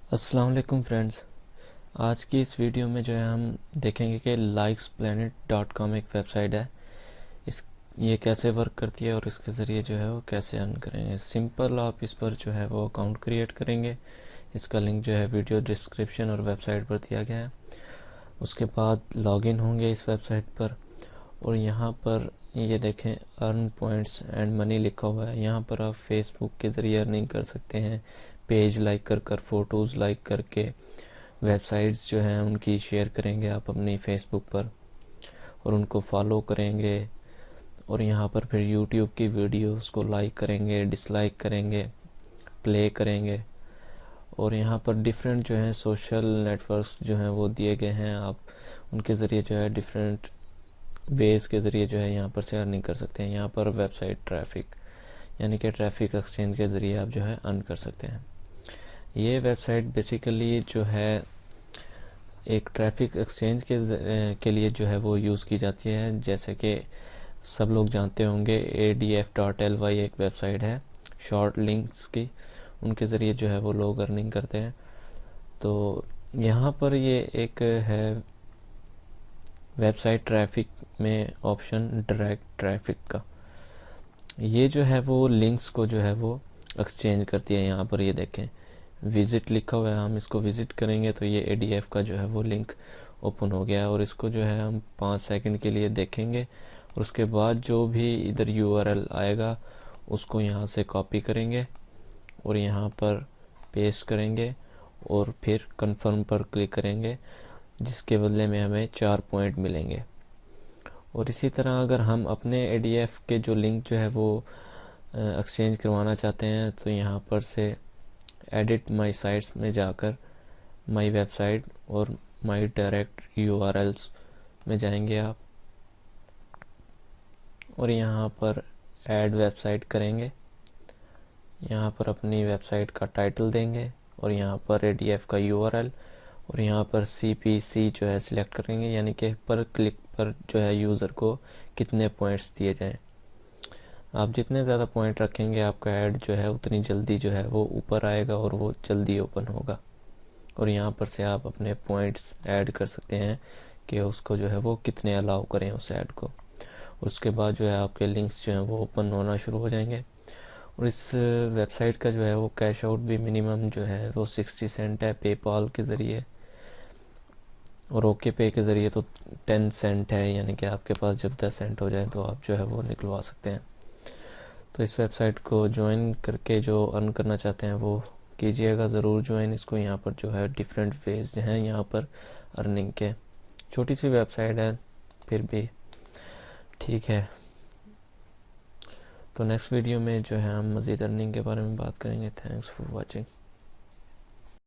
अस्सलाम वालेकुम फ्रेंड्स। आज की इस वीडियो में जो है हम देखेंगे कि likesplanet.com एक वेबसाइट है। इस ये कैसे वर्क करती है और इसके ज़रिए जो है वो कैसे अर्न करेंगे। सिंपल आप इस पर जो है वो अकाउंट क्रिएट करेंगे। इसका लिंक जो है वीडियो डिस्क्रिप्शन और वेबसाइट पर दिया गया है। उसके बाद लॉगिन होंगे इस वेबसाइट पर और यहाँ पर ये देखें अर्न पॉइंट्स एंड मनी लिखा हुआ है। यहाँ पर आप फेसबुक के ज़रिए अर्निंग कर सकते हैं, पेज लाइक कर फ़ोटोज़ लाइक करके। वेबसाइट्स जो हैं उनकी शेयर करेंगे आप अपनी फेसबुक पर और उनको फॉलो करेंगे। और यहाँ पर फिर यूट्यूब की वीडियोस को लाइक करेंगे, डिसलाइक करेंगे, प्ले करेंगे। और यहाँ पर डिफरेंट जो हैं सोशल नेटवर्क्स जो हैं वो दिए गए हैं। आप उनके ज़रिए जो है डिफरेंट वेज़ के ज़रिए जो है यहाँ पर से अर्निंग कर सकते हैं। यहाँ पर वेबसाइट ट्रैफिक यानी कि ट्रैफिक एक्सचेंज के ज़रिए आप जो है अर्न कर सकते हैं। ये वेबसाइट बेसिकली जो है एक ट्रैफिक एक्सचेंज के लिए जो है वो यूज़ की जाती है। जैसे कि सब लोग जानते होंगे ADF.ly एक वेबसाइट है शॉर्ट लिंक्स की, उनके ज़रिए जो है वो लोग अर्निंग करते हैं। तो यहाँ पर ये एक है वेबसाइट ट्रैफिक में ऑप्शन डायरेक्ट ट्रैफिक का। ये जो है वो लिंक्स को जो है वो एक्सचेंज करती है। यहाँ पर ये देखें विज़िट लिखा हुआ है, हम इसको विज़िट करेंगे तो ये ADF का जो है वो लिंक ओपन हो गया है। और इसको जो है हम 5 सेकंड के लिए देखेंगे और उसके बाद जो भी इधर URL आएगा उसको यहाँ से कॉपी करेंगे और यहाँ पर पेस्ट करेंगे और फिर कन्फर्म पर क्लिक करेंगे, जिसके बदले में हमें 4 पॉइंट मिलेंगे। और इसी तरह अगर हम अपने ADF के जो लिंक जो है वो एक्सचेंज करवाना चाहते हैं तो यहाँ पर से एडिट माई साइट्स में जाकर माई वेबसाइट और माई डायरेक्ट URLs में जाएंगे आप और यहाँ पर ऐड वेबसाइट करेंगे। यहाँ पर अपनी वेबसाइट का टाइटल देंगे और यहाँ पर ADF का URL और यहाँ पर CPC जो है सिलेक्ट करेंगे, यानी कि पर क्लिक पर जो है यूज़र को कितने पॉइंट्स दिए जाएं। आप जितने ज़्यादा पॉइंट रखेंगे आपका ऐड जो है उतनी जल्दी जो है वो ऊपर आएगा और वो जल्दी ओपन होगा। और यहाँ पर से आप अपने पॉइंट्स ऐड कर सकते हैं कि उसको जो है वो कितने अलाउ करें उस ऐड को। उसके बाद जो है आपके लिंक्स जो हैं वो ओपन होना शुरू हो जाएंगे। और इस वेबसाइट का जो है वो कैश आउट भी मिनिमम जो है वो 60 सेंट है पेपाल के ज़रिए, और ओके पे के ज़रिए तो 10 सेंट है, यानी कि आपके पास जब 10 सेंट हो जाए तो आप जो है वो निकलवा सकते हैं। तो इस वेबसाइट को ज्वाइन करके जो अर्न करना चाहते हैं वो कीजिएगा ज़रूर ज्वाइन इसको। यहाँ पर जो है डिफरेंट वेज हैं यहाँ पर अर्निंग के। छोटी सी वेबसाइट है फिर भी ठीक है। तो नेक्स्ट वीडियो में जो है हम मज़ीद अर्निंग के बारे में बात करेंगे। Thanks for watching.